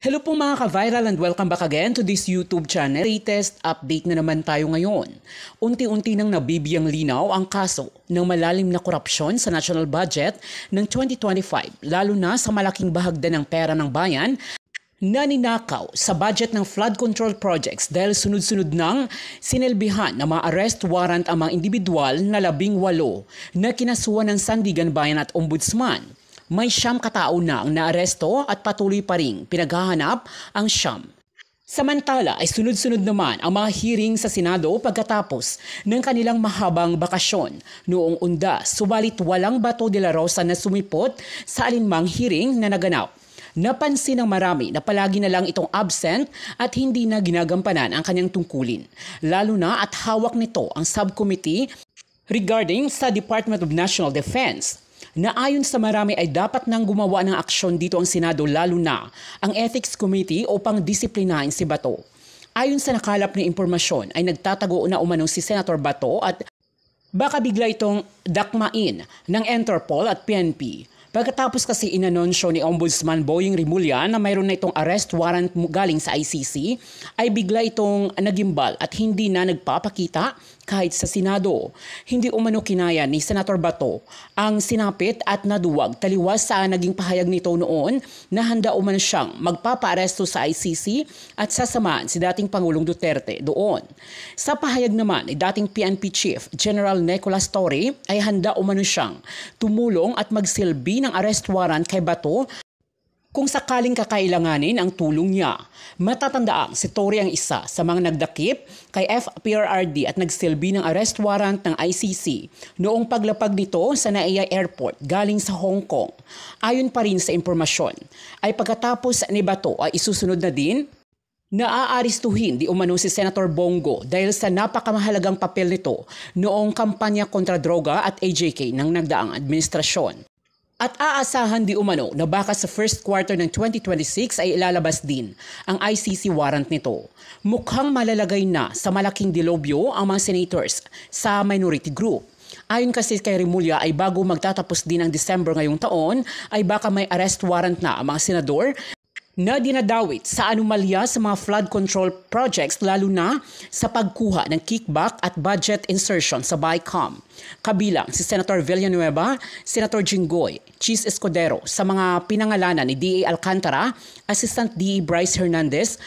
Hello po mga ka-viral and welcome back again to this YouTube channel. Latest update na naman tayo ngayon. Unti-unti nang nabibiyang linaw ang kaso ng malalim na korupsyon sa national budget ng 2025, lalo na sa malaking bahagdan ng pera ng bayan na ninakaw sa budget ng flood control projects dahil sunod-sunod nang sinilbihan ng mga arrest warrant ang mga individual na 18 na kinasuhan ng Sandigan Bayan at Ombudsman. May 9 katao na ang naaresto at patuloy pa ring pinaghahanap ang 9. Samantala ay sunod-sunod naman ang mga hearing sa Senado pagkatapos ng kanilang mahabang bakasyon noong Undas, subalit walang Bato de la Rosa na sumipot sa alinmang hearing na naganap. Napansin ng marami na palagi na lang itong absent at hindi na ginagampanan ang kanyang tungkulin, lalo na at hawak nito ang subcommittee regarding sa Department of National Defense, na ayon sa marami ay dapat nang gumawa ng aksyon dito ang Senado, lalo na ang Ethics Committee upang disiplinahin si Bato. Ayon sa nakalap na impormasyon ay nagtatago na umano si Senator Bato at baka bigla itong dakmain ng Interpol at PNP. Pagkatapos kasi inanunsyo ni Ombudsman Boying Rimulya na mayroon na itong arrest warrant galing sa ICC, ay bigla itong nagimbal at hindi na nagpapakita kahit sa Senado. Hindi umano kinaya ni Senator Bato ang sinapit at naduwag taliwas sa naging pahayag nito noon na handa umano siyang magpapaaresto sa ICC at sasamahan si dating Pangulong Duterte doon. Sa pahayag naman ni dating PNP Chief General Nicolas Torre ay handa umano siyang tumulong at magsilbi ng arrest warrant kay Bato kung sakaling kakailanganin ang tulong niya. Matatandaang si Torre ang isa sa mga nagdakip kay FPRRD at nagsilbi ng arrest warrant ng ICC noong paglapag nito sa Naiya Airport galing sa Hong Kong. Ayon pa rin sa impormasyon, ay pagkatapos ni Bato ay isusunod na din na aaristuhin di umano si Senator Bongo dahil sa napakamahalagang papel nito noong kampanya kontra droga at AJK ng nagdaang administrasyon. At aasahan di umano na baka sa first quarter ng 2026 ay ilalabas din ang ICC warrant nito. Mukhang malalagay na sa malaking dilobyo ang mga senators sa minority group. Ayon kasi kay Rimulya ay bago magtatapos din ang December ngayong taon ay baka may arrest warrant na ang mga senador na dinadawit sa anomalya sa mga flood control projects, lalo na sa pagkuha ng kickback at budget insertion sa BICAM. Kabilang si Senator Villanueva, Senator Jinggoy, Chis Escudero sa mga pinangalanan ni D.A. Alcantara, Assistant D.E. Bryce Hernandez,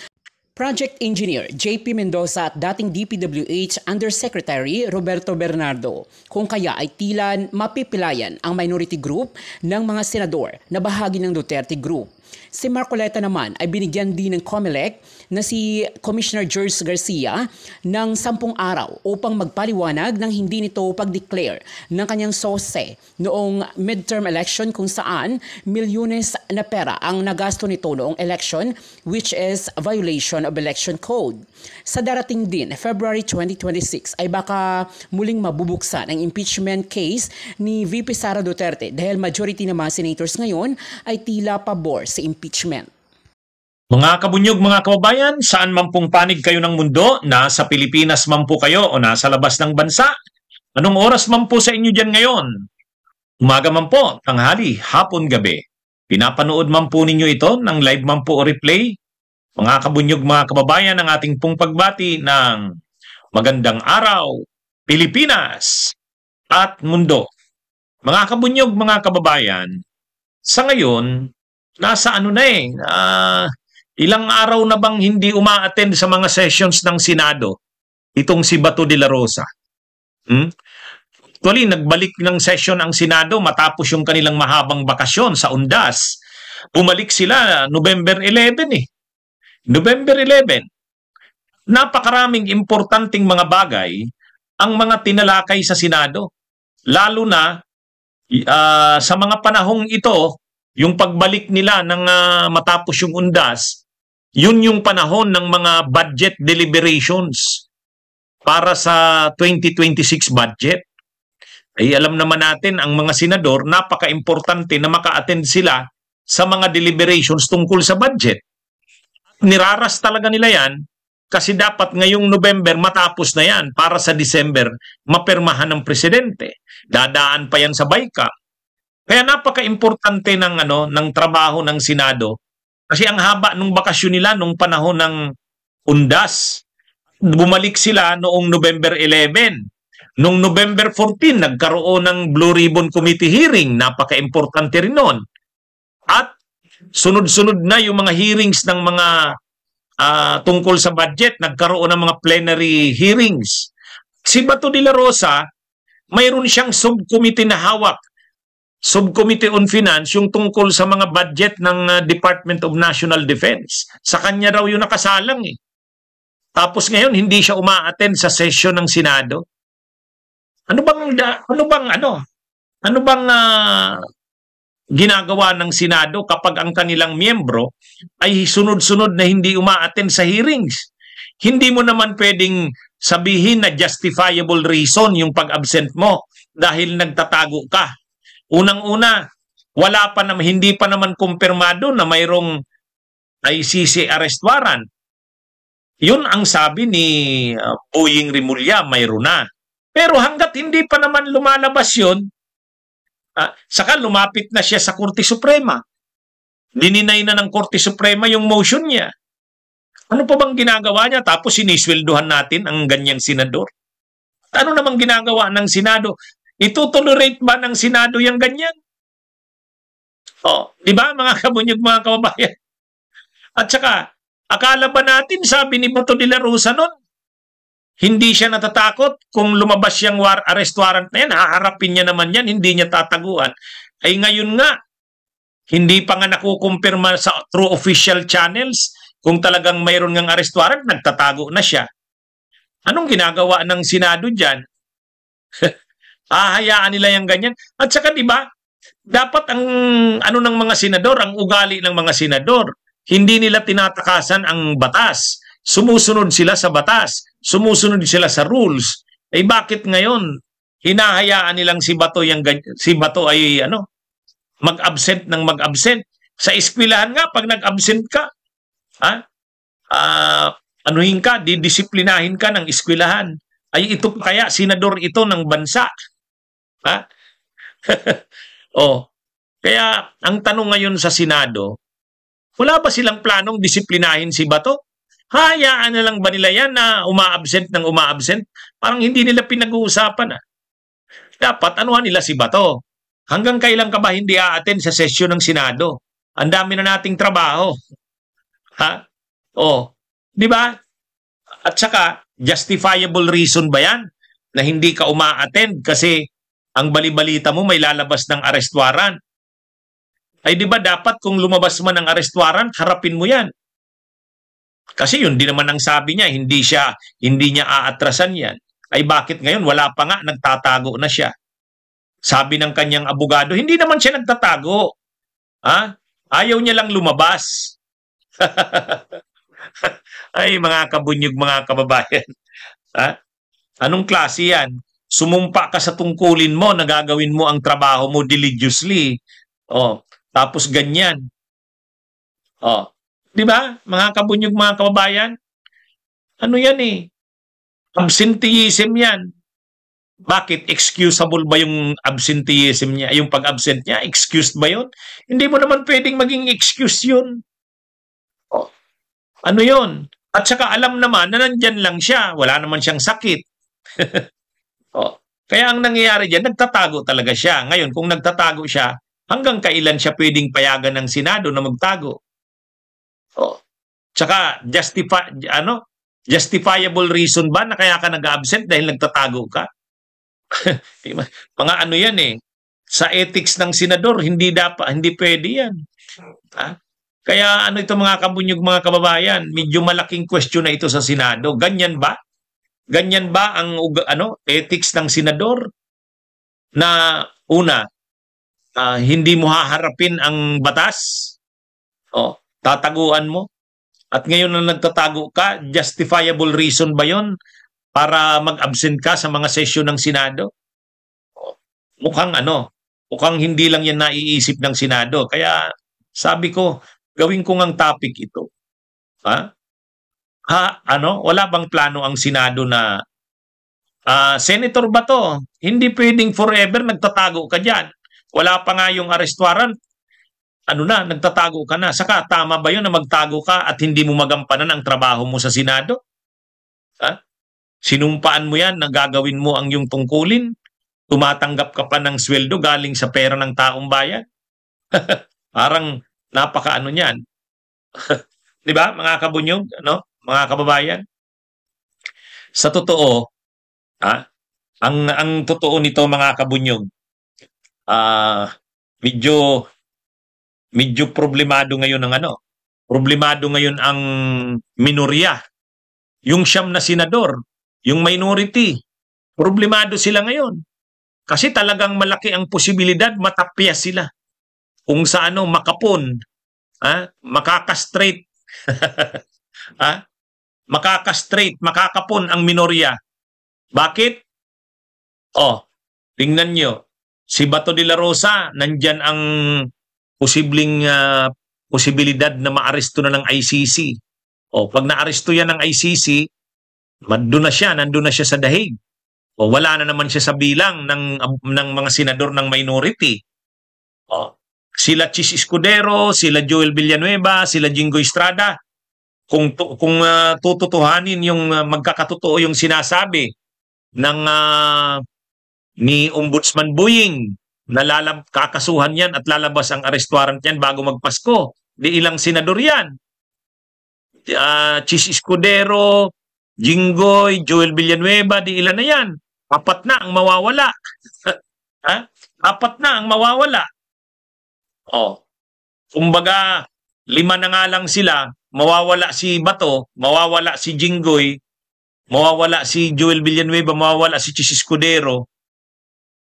Project Engineer JP Mendoza at dating DPWH Undersecretary Roberto Bernardo. Kung kaya ay tila mapipilayan ang minority group ng mga senador na bahagi ng Duterte Group. Si Marcoleta naman ay binigyan din ng COMELEC na si Commissioner George Garcia ng 10 araw upang magpaliwanag ng hindi nito pag-declare ng kanyang sose noong midterm election kung saan milyones na pera ang nagasto nito noong election, which is a violation of election code. Sa darating din February 2026 ay baka muling mabubuksan ang impeachment case ni VP Sara Duterte dahil majority ng mga senators ngayon ay tila pabor sa impeachment. Mga kabunyog, mga kababayan, saan man pong panig kayo ng mundo, nasa Pilipinas man po kayo o nasa labas ng bansa, anong oras man po sa inyo dyan ngayon? Umaga man po, tanghali, hapon, gabi. Pinapanood man po ninyo ito ng live man po o replay. Mga kabunyog, mga kababayan, ang ating pong pagbati ng magandang araw, Pilipinas at mundo. Mga kabunyog, mga kababayan, sa ngayon, nasa ano na ilang araw na bang hindi uma-attend sa mga sessions ng Senado itong si Bato de la Rosa. Actually, nagbalik ng session ang Senado matapos yung kanilang mahabang bakasyon sa Undas. Bumalik sila November 11 November 11. Napakaraming importanteng mga bagay ang mga tinalakay sa Senado. Lalo na sa mga panahong ito, yung pagbalik nila ng matapos yung Undas, yun yung panahon ng mga budget deliberations para sa 2026 budget. Ay alam naman natin ang mga senador, napaka-importante na maka-attend sila sa mga deliberations tungkol sa budget. Niraras talaga nila yan kasi dapat ngayong November matapos na yan para sa December mapirmahan ng presidente. Dadaan pa yan sa BICAM. Kaya napaka-importante ng trabaho ng Senado Kasi ang haba nung bakasyon nila nung panahon ng undas. Bumalik sila noong November 11. Noong November 14, nagkaroon ng Blue Ribbon Committee hearing. Napaka-importante rin nun. At sunod-sunod na yung mga hearings ng mga tungkol sa budget. Nagkaroon ng mga plenary hearings. Si Bato de la Rosa, mayroon siyang subcommittee na hawak. Subcommittee on Finance, yung tungkol sa mga budget ng Department of National Defense. Sa kanya raw yung nakasalang eh. Tapos ngayon hindi siya uma-attend sa session ng Senado. Ano bang ginagawa ng Senado kapag ang kanilang miyembro ay sunod-sunod na hindi uma-attend sa hearings? Hindi mo naman pwedeng sabihin na justifiable reason yung pag-absent mo dahil nagtatago ka. Unang-una, hindi pa naman kumpirmado na mayroong ICC arrest warrant. Yun ang sabi ni Boying Rimulya, mayroon na. Pero hanggat hindi pa naman lumalabas yun, saka lumapit na siya sa Korte Suprema. Dininay na ng Korte Suprema yung motion niya. Ano pa bang ginagawa niya? Tapos sinisweldohan natin ang ganyang senador. Ano namang ginagawa ng Senado? Itutolerate ba ng Senado yung ganyan? Di ba mga kabunyog, mga kababayan? At saka, akala ba natin, sabi ni Bato de la Rosa nun, hindi siya natatakot kung lumabas yung arrest warrant na yan, haharapin niya naman yan, hindi niya tataguan. Ay ngayon nga, hindi pa nga nakukumpirma sa true official channels kung talagang mayroon ngang arrest warrant, nagtatago na siya. Anong ginagawa ng Senado dyan? Hahayaan nila yung ganyan. At saka diba, dapat ang ng mga senador, ang ugali ng mga senador, hindi nila tinatakasan ang batas. Sumusunod sila sa batas. Sumusunod sila sa rules. Eh bakit ngayon hinahayaan nilang si Bato ay mag-absent ng mag-absent? Sa eskwelahan nga pag nag-absent ka, didisiplinahin ka ng eskwelahan. Ay ito kaya senador ito ng bansa. Kaya ang tanong ngayon sa Senado, wala ba silang planong disiplinahin si Bato? Hayaan na lang ba nila yan na uma-absent ng uma-absent? Parang hindi nila pinag-uusapan. Dapat anuhan nila si Bato. Hanggang kailan ka ba hindi a-attend sa session ng Senado? Ang dami na nating trabaho. Di ba? At saka, justifiable reason ba yan na hindi ka uma-attend kasi ang bali-balita mo may lalabas ng arrest warrant? Ay di ba dapat kung lumabas man ng arrest warrant, harapin mo yan. Kasi yun din naman ang sabi niya, hindi niya aatrasan yan. Ay bakit ngayon wala pa nga, nagtatago na siya. Sabi ng kanyang abogado, hindi naman siya nagtatago. Ayaw niya lang lumabas. Ay mga kabunyog, mga kababayan. Anong klase yan? Sumumpa ka sa tungkulin mo, nagagawin mo ang trabaho mo diligently. Tapos ganyan. Di ba? Mga kabunyog, mga kababayan. Ano yan eh? Absenteeism yan. Bakit? Excusable ba yung absenteeism niya? Yung pag-absent niya? Excused ba yun? Hindi mo naman pwedeng maging excuse yun. Ano yun? At saka alam naman na nandyan lang siya. Wala naman siyang sakit. Kaya ang nangyayari dyan, nagtatago talaga siya. Ngayon, kung nagtatago siya, hanggang kailan siya pwedeng payagan ng Senado na magtago? Tsaka, justifiable reason ba na kaya ka nag-absent dahil nagtatago ka? Mga ano yan eh. Sa ethics ng senador, hindi pwede yan. Kaya ito mga kabunyog, mga kababayan, medyo malaking question na ito sa Senado. Ganyan ba? Ganyan ba ang ethics ng senador? Na una, hindi mo haharapin ang batas? Tataguan mo? At ngayon na nagtatago ka, justifiable reason ba yon para mag-absent ka sa mga sesyon ng Senado? Mukhang hindi lang yan naiisip ng Senado. Kaya sabi ko, gawin ko ngang topic ito. Wala bang plano ang Senado na Senator Bato, hindi pwedeng forever nagtatago ka dyan. Wala pa nga yung arrest warrant. ano na, nagtatago ka na. Saka tama ba yun na magtago ka at hindi mo magampanan ang trabaho mo sa Senado? Ha? Sinumpaan mo yan na gagawin mo ang iyong tungkulin? Tumatanggap ka pa ng sweldo galing sa pera ng taong bayan? Parang napaka-ano niyan. Di ba, mga kabunyog, ano? Mga kababayan? Sa totoo, ang totoo nito mga kabunyog, medyo problemado ngayon problemado ngayon ang minorya. Yung siyam na senador, yung minority, problemado sila ngayon. Kasi talagang malaki ang posibilidad matapya sila. Kung sa makapon, makakastraight, makakastraight, makakapon ang minorya. Bakit? Tingnan nyo. Si Bato de la Rosa, nandyan ang posibilidad na maaresto na ng ICC. Pag naaresto yan ng ICC, nandun na siya sa dahig. Wala na naman siya sa bilang ng mga senador ng minority. Sila Chis Escudero, sila Joel Villanueva, sila Jingo Estrada, kung tututuhanin yung magkakatotoo yung sinasabi ng ni Ombudsman Buying na kakasuhan yan at lalabas ang arrest warrant yan bago magpasko. Di ilang senador yan. Chis Escudero, Jinggoy, Joel Villanueva, di ilan na yan. 4 na ang mawawala. 4 na ang mawawala. Kumbaga, 5 na nga lang sila. Mawawala si Bato, mawawala si Jinggoy, mawawala si Joel Villanueva, mawawala si Chis Escudero.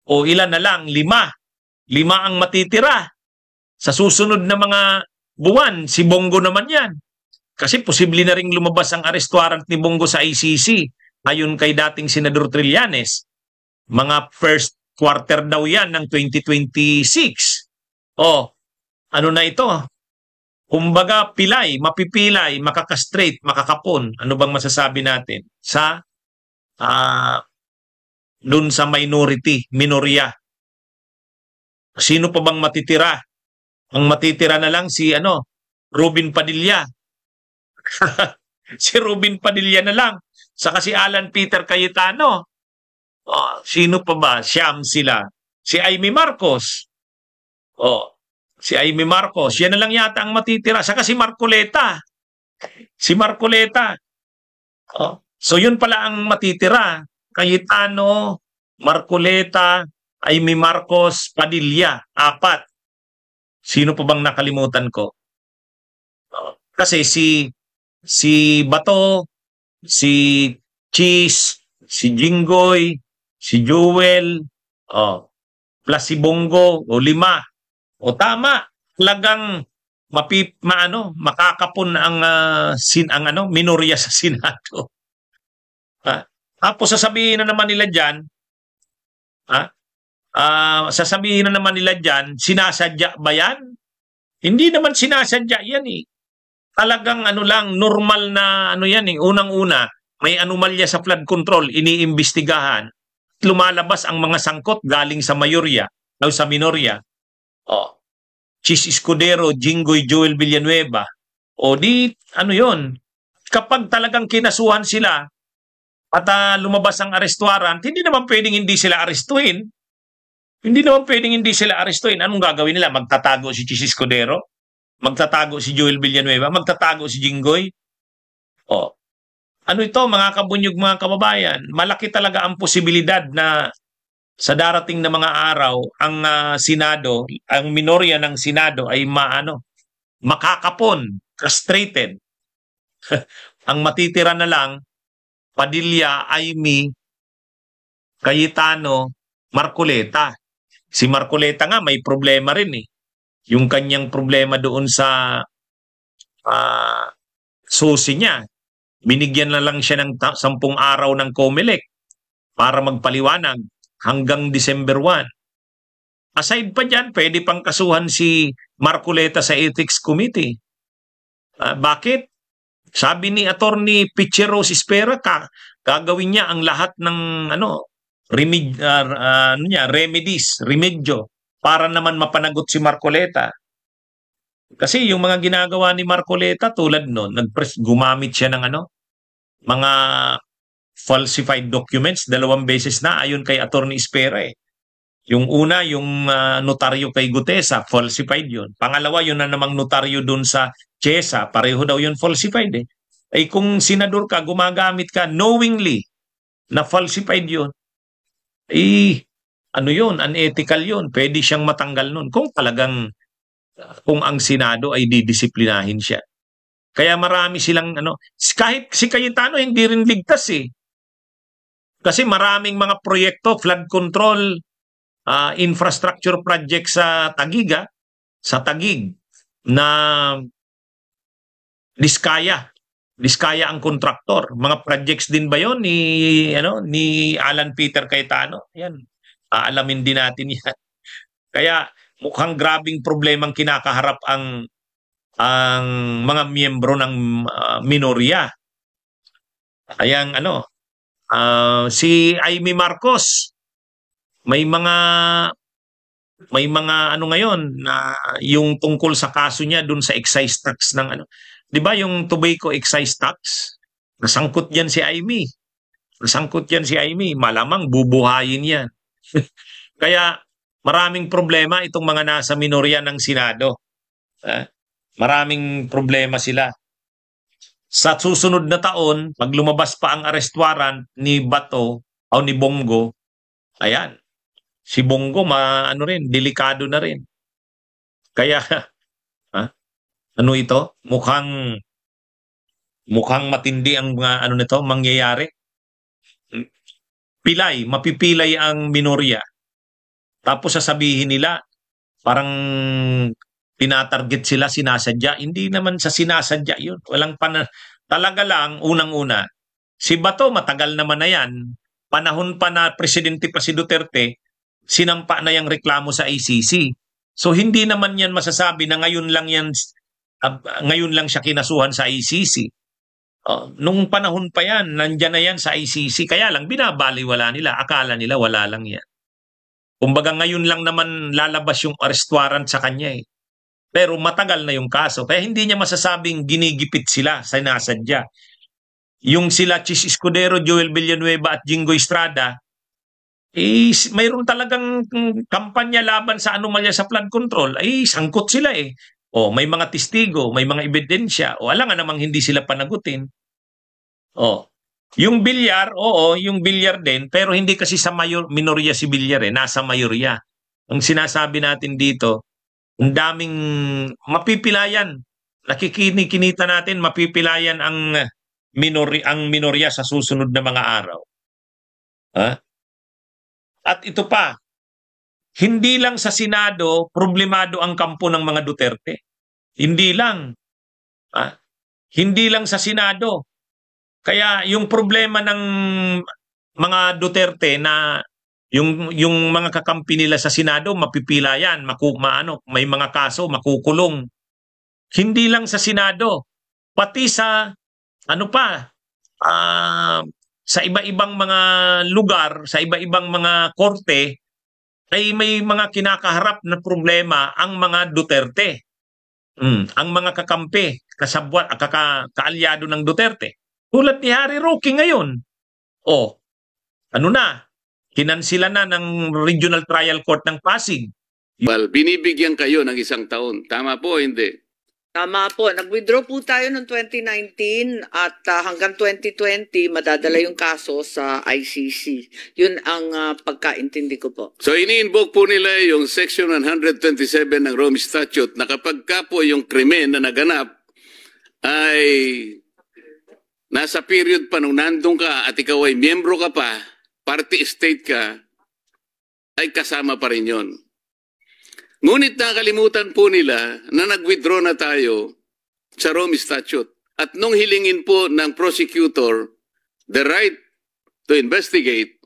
Ilan na lang? 5. 5 ang matitira. Sa susunod na mga buwan, si Bongo naman yan. Kasi posible na ring lumabas ang arrest warrant ni Bongo sa ICC. Ayon kay dating Senador Trillanes. Mga first quarter daw yan ng 2026. Ano na ito? Kumbaga pilay, mapipilay, makakastraight, makakapon. Ano bang masasabi natin? Dun sa minorya. Sino pa bang matitira? Ang matitira na lang si Robin Padilla. Si Robin Padilla na lang. Saka si Alan Peter Cayetano. Sino pa ba? Siyam sila. Si Amy Marcos. Si Amy Marcos. Yan na lang yata ang matitira. Saka si Marcoleta. So yun pala ang matitira. Cayetano, Marcoleta, Amy Marcos, Padilla. 4. Sino pa bang nakalimutan ko? Kasi si Bato, si Chis, si Jinggoy, si Joel, plus si Bongo, 5. Tama, talagang makakapon ang minorya sa Senado. Tapos sasabihin na naman nila dyan, sinasadya ba yan? Hindi naman sinasadya yan eh. Talagang normal na yan eh. Unang-una, may anomalya sa flood control, iniimbestigahan. Lumalabas ang mga sangkot galing sa mayorya, o sa minorya. Chis Escudero, Jinggoy, Joel Villanueva. Yun. Kapag talagang kinasuhan sila at lumabas ang arrest warrant, hindi naman pwedeng hindi sila arestuhin. Anong gagawin nila? Magtatago si Chis Escudero? Magtatago si Joel Villanueva? Magtatago si Jinggoy? Ano ito mga kabunyog, mga kababayan? Malaki talaga ang posibilidad na sa darating na mga araw, ang Senado, ang minorya ng Senado ay makakapon, castrated. Ang matitira na lang, Padilla, Amy, Cayetano, Marcoleta. Si Marcoleta nga may problema rin eh. Yung kanyang problema doon sa susi niya. Binigyan na lang siya ng 10 araw ng COMELEC para magpaliwanag hanggang December 1. Aside pa dyan, pwede pang kasuhan si Marcoleta sa Ethics Committee. Bakit? Sabi ni Attorney Pichero Sispera, gagawin niya ang lahat ng remedyo para naman mapanagot si Marcoleta. Kasi yung mga ginagawa ni Marcoleta tulad nun, gumamit siya ng mga falsified documents 2 beses na ayon kay Attorney Espera eh. Yung una, yung notaryo kay Gutesa, falsified yun. Pangalawa, yun na namang notaryo dun sa Chesa, pareho daw yun falsified eh. Ay kung senador ka, gumagamit ka knowingly na falsified yun, eh, ano yun, unethical yun. Pwede siyang matanggal nun kung ang Senado ay didisiplinahin siya. Kaya marami silang kahit si Cayetano hindi rin ligtas eh. Kasi maraming mga proyekto, flood control, infrastructure project sa Taguig na Diskaya ang kontraktor. Mga projects din ba 'yon ni Alan Peter Cayetano? Yan. Aalamin din natin 'yan. Kaya mukhang grabing problemang kinakaharap ang mga miyembro ng minorya. Ayang si Amy Marcos may mga ngayon na yung tungkol sa kaso niya dun sa excise tax ng 'di ba yung tobacco excise tax? Nasangkut yan si Amy. Malamang bubuhayin yan. Kaya maraming problema itong mga nasa minorya ng Senado. Maraming problema sila. Sa susunod na taon, pag lumabas pa ang arrest warrant ni Bato o ni Bongo, ayan, si Bongo delikado na rin. Kaya ito? Mukhang matindi ang nito mangyayari. Mapipilay ang minorya. Tapos sasabihin nila parang tinatarget sila, sinasadya. Hindi naman sa sinasadya 'yun. Talaga lang unang-una. Si Bato matagal naman na 'yan. Panahon pa na presidente pa si Duterte, sinampa na yung reklamo sa ICC. So hindi naman yan masasabi na ngayon lang siya kinasuhan sa ICC. Nung panahon pa yan, nandyan na yan sa ICC. Kaya lang, binabaliwala nila. Akala nila wala lang yan. Kumbaga ngayon lang naman lalabas yung arrest warrant sa kanya eh. Pero matagal na yung kaso. Kaya hindi niya masasabing ginigipit sila, sinasadya. Yung sila Chis Escudero, Joel Villanueva at Jingo Estrada, mayroon talagang kampanya laban sa anomalya sa flood control, sangkot sila eh. May mga testigo, may mga ebidensya, alam nga namang hindi sila panagutin. Yung Villar, yung Villar din, pero hindi kasi sa minorya si Villar eh, nasa mayorya. Ang sinasabi natin dito, ang daming mapipilayan. Nakikinikita natin, mapipilayan ang minorya sa susunod na mga araw. At ito pa, hindi lang sa Senado problemado ang kampo ng mga Duterte. Hindi lang. Hindi lang sa Senado. Kaya yung problema ng mga Duterte na yung mga kakampi nila sa Senado mapipila yan, may mga kaso makukulong. Hindi lang sa Senado, pati sa sa iba-ibang mga lugar, sa iba-ibang mga korte, ay may mga kinakaharap na problema ang mga Duterte. Ang mga kakampi, kasabwat, kaalyado ng Duterte. Tulad ni Harry Roque ngayon. Kinansila na ng Regional Trial Court ng Pasig. Well, binibigyan kayo ng 1 taon. Tama po, hindi? Tama po. Nag-withdraw po tayo noong 2019 at hanggang 2020 madadala yung kaso sa ICC. Yun ang pagkaintindi ko po. So ini-invoke po nila yung Section 127 ng Rome Statute na kapag ka po yung krimen na naganap ay nasa period pa nung nandun ka at ikaw ay miyembro ka pa, party state ka, ay kasama pa rin yun. Ngunit nakalimutan po nila na nag-withdraw na tayo sa Rome Statute. At nung hilingin po ng prosecutor the right to investigate,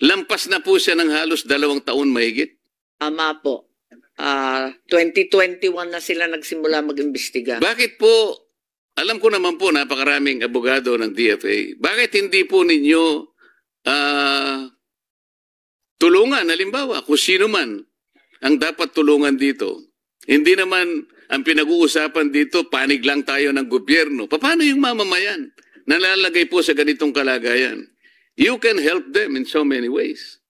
lampas na po siya ng halos 2 taon mahigit. Tama po. 2021 na sila nagsimula mag-imbestiga. Bakit po, alam ko naman po napakaraming abogado ng DFA, bakit hindi po ninyo tulungan, halimbawa, kung sino man ang dapat tulungan dito? Hindi naman ang pinag-uusapan dito, panig lang tayo ng gobyerno. Paano yung mamamayan? Nalalagay po sa ganitong kalagayan. You can help them in so many ways.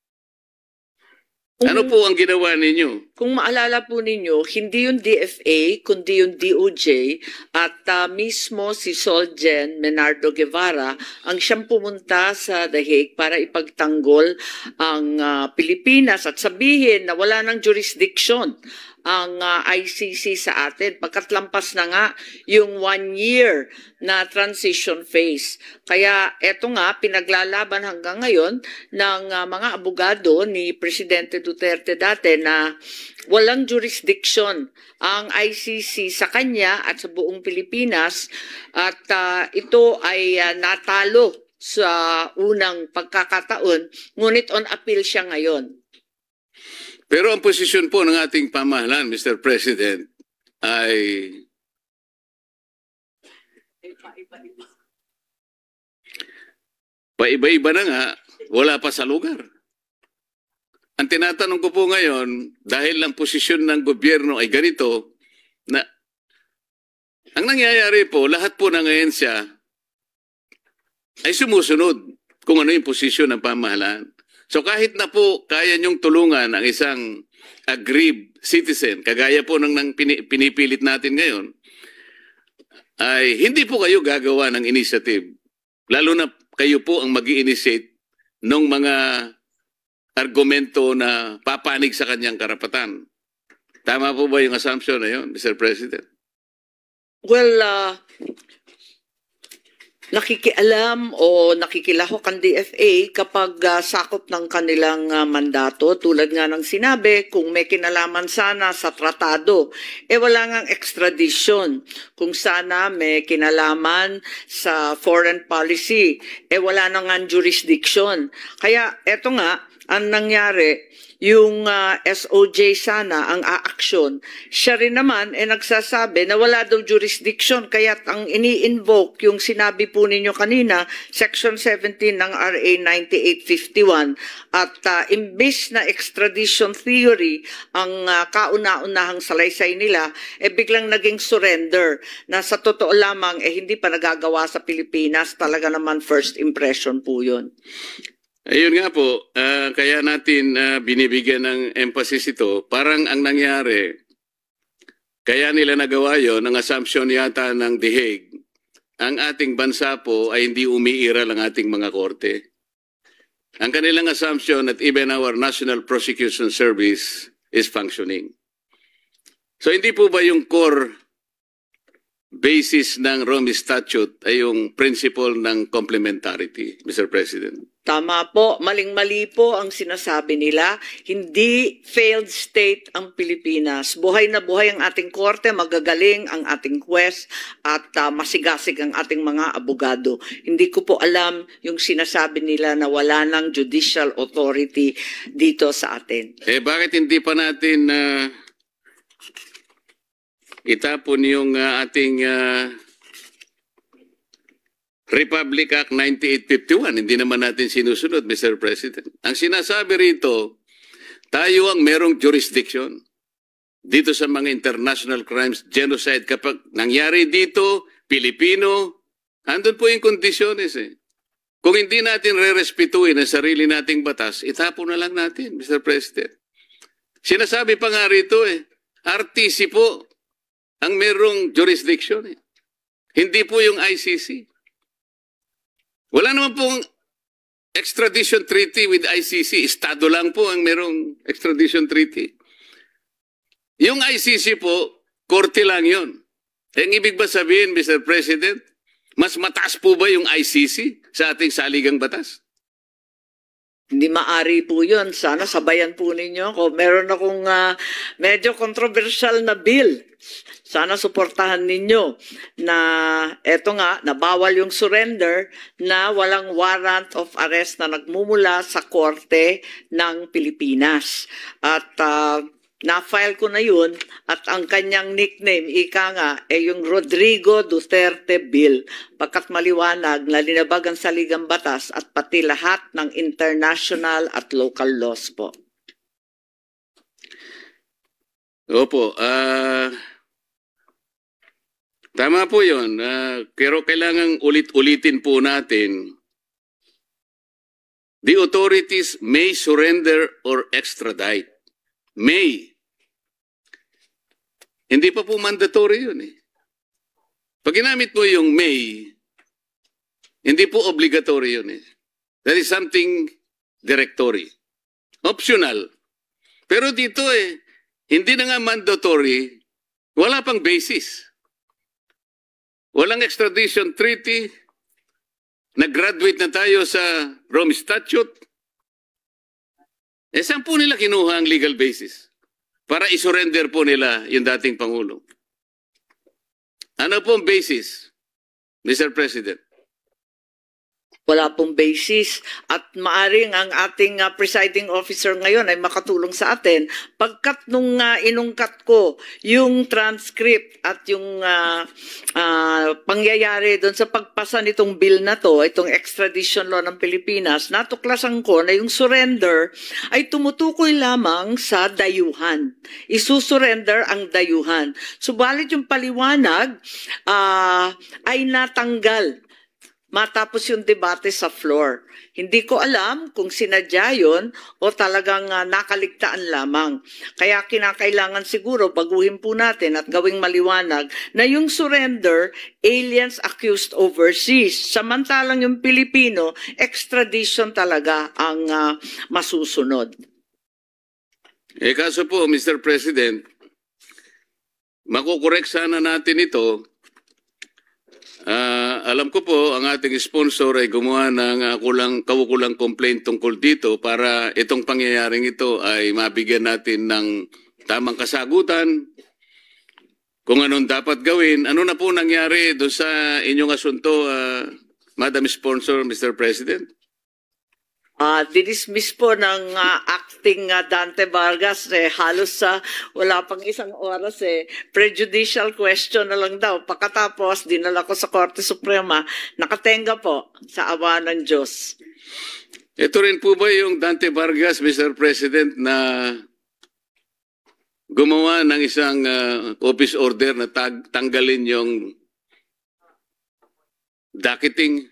Ano po ang ginawa ninyo? Kung maalala po ninyo, hindi yung DFA, kundi yung DOJ at mismo si Solgen Menardo Guevara ang siyang pumunta sa The Hague para ipagtanggol ang Pilipinas at sabihin na wala ng jurisdiction ang ICC sa atin pagkat lampas na nga yung 1 year na transition phase. Kaya eto nga, pinaglalaban hanggang ngayon ng mga abogado ni Presidente Duterte dati na walang jurisdiction ang ICC sa kanya at sa buong Pilipinas at ito ay natalo sa unang pagkakataon, ngunit on appeal siya ngayon. Pero ang posisyon po ng ating pamahalaan, Mr. President, ay paiba-iba na nga, wala pa sa lugar. Ang tinatanong ko po ngayon, dahil ang posisyon ng gobyerno ay ganito, na ang nangyayari po, lahat po ng ahensya ay sumusunod kung ano yung posisyon ng pamahalaan. So kahit na po kaya niyong tulungan ang isang aggrieved citizen, kagaya po ng pinipilit natin ngayon, ay hindi po kayo gagawa ng initiative. Lalo na kayo po ang mag-i-initiate ng mga argumento na papanig sa kanyang karapatan. Tama po ba yung assumption na yun, Mr. President? Well, nakikialam o nakikilahok ang DFA kapag sakop ng kanilang mandato. Tulad nga ng sinabi, kung may kinalaman sana sa tratado, wala ngang extradition. Kung sana may kinalaman sa foreign policy, wala na ngang jurisdiction. Kaya eto nga, ang nangyari, yung SOJ sana ang aaksyon. Siya rin naman nagsasabi na wala daw jurisdiction kaya ang ini-invoke yung sinabi po ninyo kanina, Section 17 ng RA 9851 at imbis na extradition theory ang kauna-unahang salaysay nila, biglang naging surrender na sa totoo lamang hindi pa nagagawa sa Pilipinas. Talaga naman first impression po yun. Ayun nga po, kaya natin binibigyan ng emphasis ito. Parang ang nangyari, kaya nila nagawa yun, ang assumption yata ng The Hague, ang ating bansa po ay hindi umiiral ang ating mga korte. Ang kanilang assumption that even our National Prosecution Service is functioning. So hindi po ba yung core basis ng Rome Statute ay yung principle ng complementarity, Mr. President? Tama po, maling-mali po ang sinasabi nila. Hindi failed state ang Pilipinas. Buhay na buhay ang ating korte, magagaling ang ating huwes at masigasig ang ating mga abogado. Hindi ko po alam yung sinasabi nila na wala ng judicial authority dito sa atin. Bakit hindi pa natin itapon yung ating Republic Act 9851, hindi naman natin sinusunod, Mr. President. Ang sinasabi rito, tayo ang merong jurisdiction dito sa mga international crimes, genocide. Kapag nangyari dito, Pilipino, andun po yung kondisyones Kung hindi natin re-respetuin ang sarili nating batas, itapon na lang natin, Mr. President. Sinasabi pa nga rito RTC po ang merong jurisdiction Hindi po yung ICC. Wala naman pong extradition treaty with ICC. Estado lang po ang merong extradition treaty. Yung ICC po, korte lang yun. Ang ibig ba sabihin, Mr. President, mas mataas po ba yung ICC sa ating saligang batas? Hindi maari po yun. Sana sabayan po ninyo ako. Meron akong medyo controversial na bill. Sana suportahan ninyo na eto nga, nabawal yung surrender na walang warrant of arrest na nagmumula sa korte ng Pilipinas. At na-file ko na yun at ang kanyang nickname, ika nga, yung Rodrigo Duterte Bill. Pagkat maliwanag na linabag ang saligang batas at pati lahat ng international at local laws po. Opo, Tama po yun. Pero kailangang ulit-ulitin po natin. The authorities may surrender or extradite. May. Hindi pa po mandatory yun eh. Pag ginamit mo yung may, hindi po obligatory yun eh. That is something directory. Optional. Pero dito hindi na nga mandatory, wala pang basis. Walang extradition treaty, nag-graduate na tayo sa Rome Statute. Saan po nila kinuha ang legal basis? Para isurrender po nila yung dating Pangulo. Ano po ang basis, Mr. President? Wala pong basis at maaring ang ating presiding officer ngayon ay makatulong sa atin. Pagkat nung inungkat ko yung transcript at yung pangyayari doon sa pagpasa nitong bill na to, itong extradition law ng Pilipinas, natuklasan ko na yung surrender ay tumutukoy lamang sa dayuhan. Isusurrender ang dayuhan. Subalit yung paliwanag ay natanggal matapos yung debate sa floor. Hindi ko alam kung sinadya yun o talagang nakaligtaan lamang. Kaya kinakailangan siguro baguhin po natin at gawing maliwanag na yung surrender, aliens accused overseas. Samantalang yung Pilipino, extradition talaga ang masusunod. Kaso po, Mr. President, makukorek sana natin ito. Alam ko po, ang ating sponsor ay gumawa ng kaukulang complaint tungkol dito para itong pangyayaring ito ay mabigyan natin ng tamang kasagutan kung anong dapat gawin. Ano na po nangyari doon sa inyong asunto, Madam Sponsor, Mr. President? Dinismiss po ng acting Dante Vargas halos wala pang isang oras prejudicial question na lang daw. Pagkatapos dinala ko sa Korte Suprema, nakatenga po sa awa ng Diyos. Ito rin po ba yung Dante Vargas, Mr. President, na gumawa ng isang office order na tanggalin yung docketing?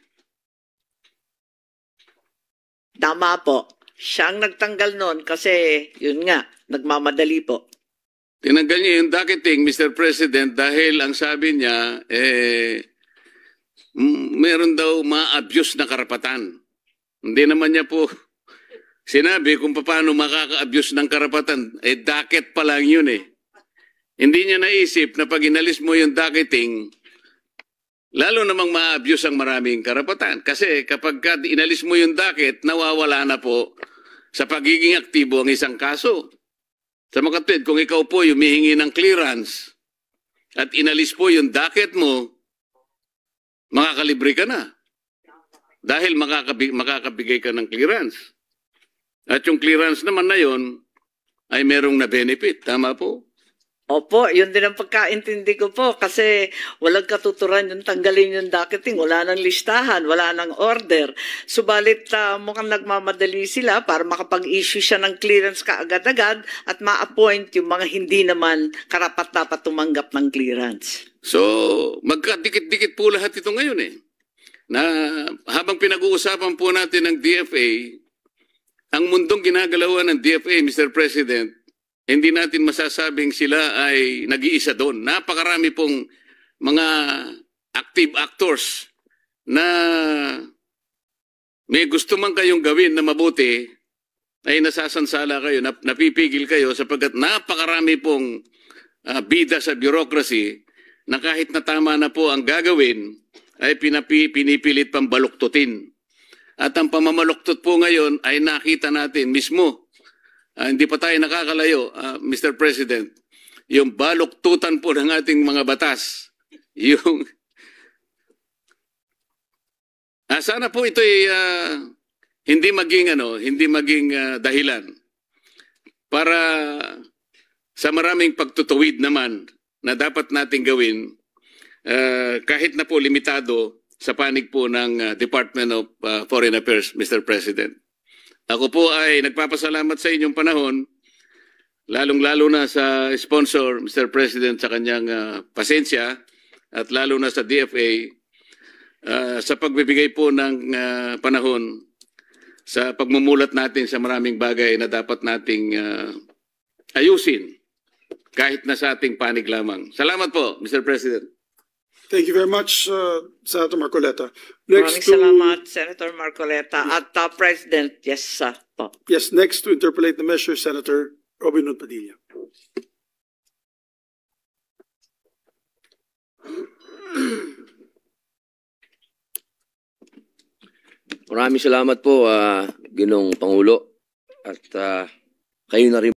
Tama po. Siya ang nagtanggal noon kasi yun nga, nagmamadali po. Tinanggal niya yung docketing, Mr. President, dahil ang sabi niya, meron daw ma-abuse na karapatan. Hindi naman niya po sinabi kung paano makaka-abuse ng karapatan. Docket pa lang yun Hindi niya naisip na pag inalis mo yung docketing, lalo namang ma-abuse ang maraming karapatan. Kasi kapag inalis mo yung docket, nawawala na po sa pagiging aktibo ang isang kaso. Sa makatwid, kung ikaw po humihingi ng clearance at inalis po yung docket mo, makakalibre ka na. Dahil makakabigay ka ng clearance. At yung clearance naman na yun ay merong na benefit. Tama po? Opo, yun din ang pagkaintindi ko po kasi walang katuturan yung tanggalin yung docketing, wala nang listahan, wala nang order. Subalit mukhang nagmamadali sila para makapag-issue siya ng clearance kaagad-agad at ma-appoint yung mga hindi naman karapat-dapat tumanggap ng clearance. So, magkadikit-dikit po lahat ito ngayon Na habang pinag-uusapan po natin ng DFA, ang mundong ginagalawan ng DFA, Mr. President, hindi natin masasabing sila ay nag-iisa doon. Napakarami pong mga active actors na may gusto man kayong gawin na mabuti, ay nasasansala kayo, napipigil kayo sapagkat napakarami pong bida sa bureaucracy na kahit na tama na po ang gagawin, ay pinipilit pang baluktutin. At ang pamamaluktot po ngayon ay nakita natin mismo. Hindi pa tayo nakakalayo, Mr. President, yung baluktutan po ng ating mga batas. Yung sana po ito ay hindi maging dahilan para sa maraming pagtutuwid naman na dapat nating gawin kahit na po limitado sa panig po ng Department of Foreign Affairs, Mr. President. Ako po ay nagpapasalamat sa inyong panahon, lalong-lalo na sa sponsor, Mr. President, sa kanyang pasensya at lalo na sa DFA sa pagbibigay po ng panahon sa pagmumulat natin sa maraming bagay na dapat nating ayusin kahit na sa ating panig lamang. Salamat po, Mr. President. Thank you very much, Senator Marcoleta. Maraming salamat, Senator Marcoleta. At President, yes po. Yes, next to interpolate the measure, Senator Robin Hood Padilla. Maraming salamat po, Ginoong Pangulo. At kayo na rin